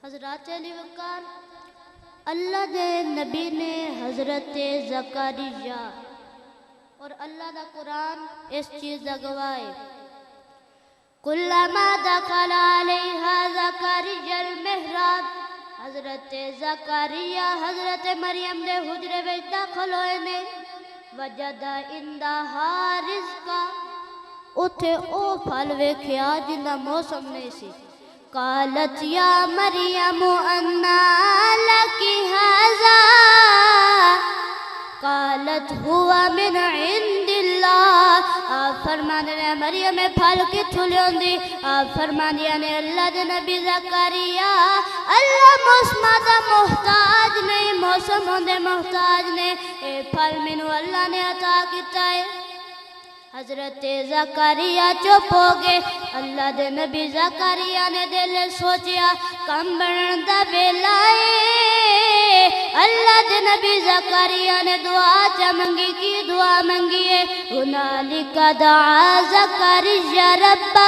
حضرات علی وقار اللہ دے نبی نے حضرت زکریا اور اللہ دا قرآن اس چیز دا گواہ کلما دخل علیہا زکریا المحراب حضرت زکریا حضرت مریم دے حجرے وچ داخل ہوئے نے وجد عندہا رزقا اتھے او پھل ویکھیا جندا موسم نہیں سی قالت یا مریم انا لکی ھذا قالت ہوا من عند اللہ آپ فرمانے نے مریم پھل کتھوں لیوندی آپ فرمانے نے اللہ دے نبی زکریا اللہ موسمہ دا محتاج نہیں موسم ہوندے محتاج نے اے پھل مینوں اللہ نے عطا کیتا ہے حضرت زکریا چپ ہو گئے اللہ دے نبی زکریا نے دل سوچیا کم بنن دا ویلا اے اللہ دے نبی زکریا نے دعا چا منگی کی دعا منگی ہے ہنالک دعا زکریا ربہ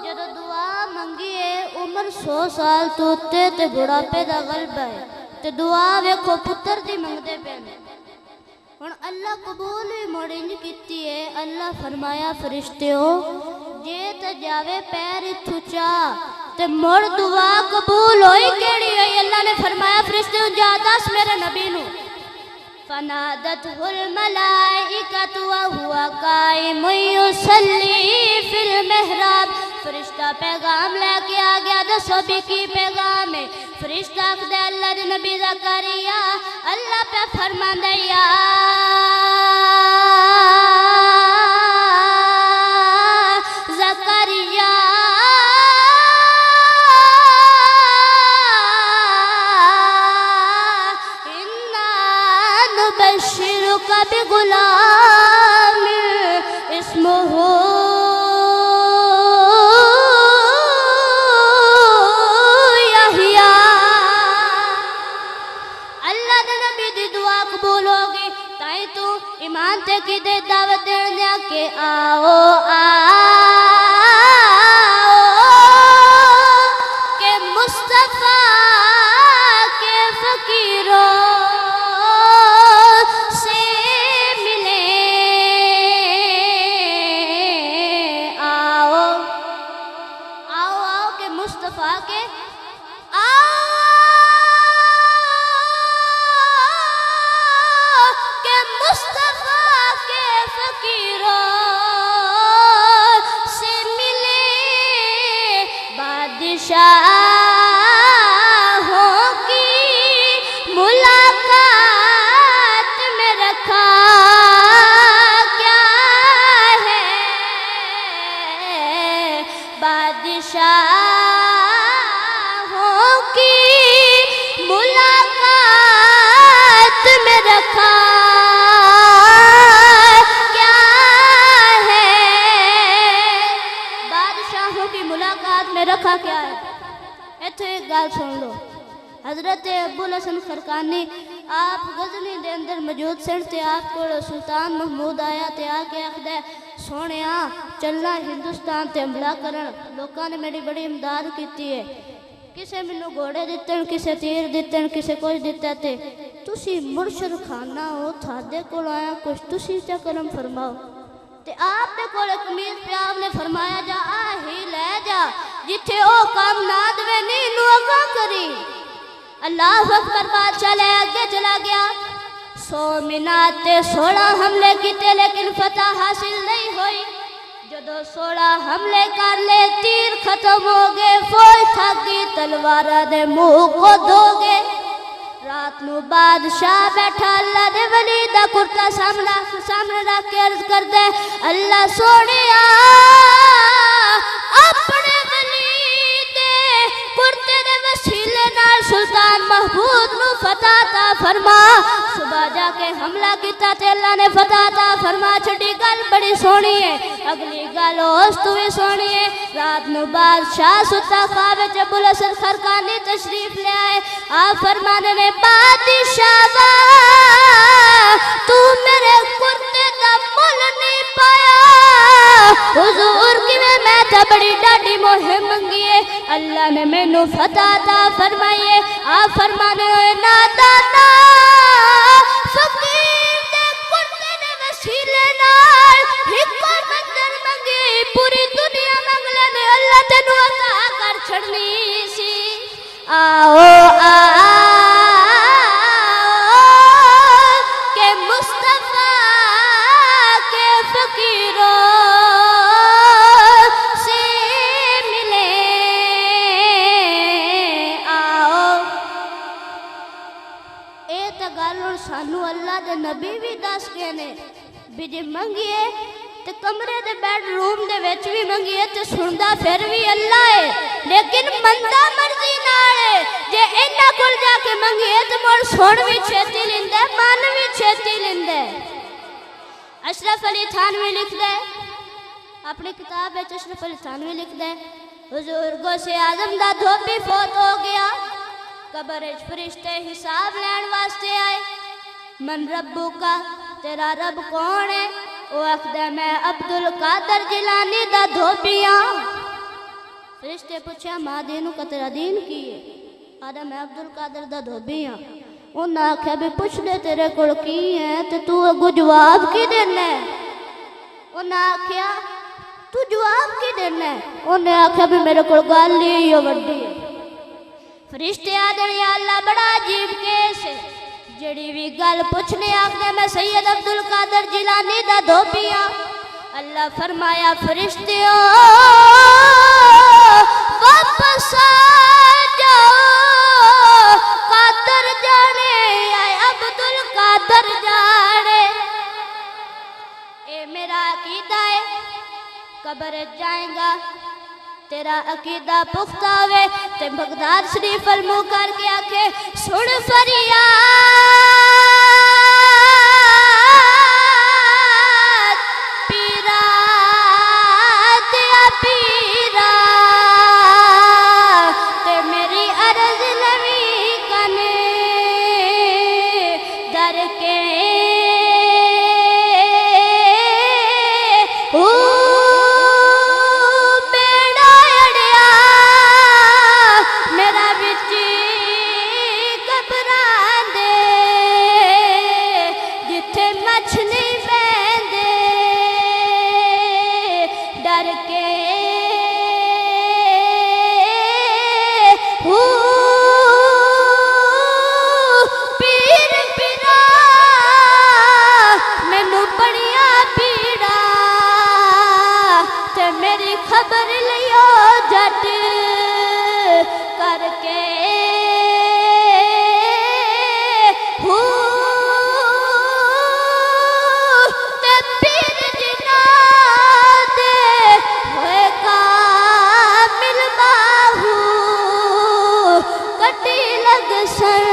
جدو دعا منگی ہے عمر 100 سال تو تے بڑھاپے دا غلبہ ہے تے دعا ویکھو پتر دی منگدے پے نے اور اللہ قبول بھی موڑنج کیتی ہے اللہ فرمایا فرشتیوں جے تے جاوے پیر اتھو چاہ تے مڑ دعا قبول ہوئی کیڑی ہوئی اللہ نے فرمایا فرشتیوں جا دس میرے نبی نو فنادته الملائکۃ وهو قائم یصلی فی المحراب فرشتہ پیغام لے کے آ گیا دسو بھی کی پیغام ہے فرشتہ دے اللہ دے نبی زکریا اللہ پہ فرمان دے یا زکریا نبشرک بغلام اسمہ یحییٰ اللہ دے نبی دی دعا قبول ہوگی تائیں تو ایمان تے کی دے دعوت دینے کہ آؤ کہ مصطفیٰ کے فقیروں مصطفیٰ کے کہ مصطفیٰ کے فقیروں سے ملے بادشاہوں کی ملاقات میں رکھا کیا ہے بادشاہ میں رکھا کیا ہے بادشاہوں کی ملاقات میں رکھا کیا ہے ایتھے ایک گال سن لو حضرت ابوالحسن خرقانی آپ غزنی دے اندر موجود سن تے آپ کو سلطان محمود آیا تے آ کے آخدے سونیا چلنا ہندوستان تے حملہ کرن لوکاں نے میری بڑی امداد کیتی ہے کسے منو گھوڑے دیتن کسے تیر دیتن کسے کچھ دیتا تے تسی مرشد خانہ ہو تھادے کو آیا کچھ تسی چا کرم فرماؤ تے آپ نے کوڑے قمیض پہ آپ نے فرمایا جا آہی لے جا جتھے او کام ناد میں نہیں لوگا کری اللہ اکبر بادشاہ لے آگے چلا گیا 100 مناتے 16 حملے کیتے لیکن فتح حاصل نہیں ہوئی جدو 16 حملے کر لے تیر ختم ہو گئے فوج تھک گئی تلوارہ دے منہ کو دھو گئے رات نو بادشاہ بیٹھا اللہ دے ولی دا کرتا سامنے رکھ کے عرض کر دے اللہ سونیا اپنے ولی دے کرتے دے وسیلے نال سلطان محمود نو فتح عطا فرما صبح جا کے حملہ کیتا تے اللہ نے فتح عطا فرما چھٹی گل بڑی سونی ہے اگلی گل اس تو بھی سونی ہے رات نو بادشاہ ستا خواب وچ ابوالحسن خرقانی تشریف لے آئے آپ فرمانے نے بادشاہ تو میرے کرتے دا مل نہیں پایا حضور کی میں تا بڑی ڈاڈی مہم منگیے اللہ نے مینو فتح عطا فرمائیے آپ فرمانے ہوئے نادانا فقیر دے کنڈے دے وسیلے نال ہکو مندر منگی پوری دنیا منگ لینے اللہ تینو عطا کر چھڑنی سی آؤ کہ مصطفیٰ کے فقیروں سے ملیں آؤ اے تا گل ہن سانو اللہ دے نبی بھی دس گئے نے بھی جے منگیے تے کمرے دے بیڈ روم دے وچ بھی منگیے تے سندا پھر بھی اللہ ہے لیکن مندا مرضی نال ہے جے انہاں کول جا کے منگیے تے مڑ سن بھی چھتی لیندا ہے من بھی چھتی لیندا ہے اشرف علی تھانوی لکھدا ہے اپنی کتاب وچ اشرف علی تھانوی لکھدا ہے حضور غوث اعظم دا دھوبی فوت ہو گیا قبر وچ فرشتے حساب لین واسطے آئے من ربو کا تیرا رب کون ہے وہ آخدا میں عبدالقادر جیلانی دا دھوبیاں فرشتے پوچھا ماں دینو کا تیرا دین کی ہے آدھا میں عبدالقادر دا دھوبیاں انہاں آکھیا بھی پوچھ لے تیرے کول کی ہے تے تو اگو جواب کی دینا ہے انہاں آکھیا تو جواب کی دینا ہے انہاں آکھیا بھی میرے کول گل ہی وڈی ہے فرشتے آدھے یا اللہ بڑا عجیب کیس ہے جڑی بھی گل پوچھنے آخدے میں سید عبدالقادر جیلانی دا دھوبیاں اللہ فرمایا فرشتیوں واپس آ جاؤ قادر جانے اے عبدالقادر جانے اے میرا عقیدہ ہے قبر جائیں گا تیرا عقیدہ پختہ ہوئے تے بغداد شریف المو کر کے آکھے سن فریاد پیرا دیا پیرا تے میری عرض نوی کنے در کے خبر لیو جٹ کر کے تے پیر جنا دے ہوئے کامل باہو کٹی لگ سن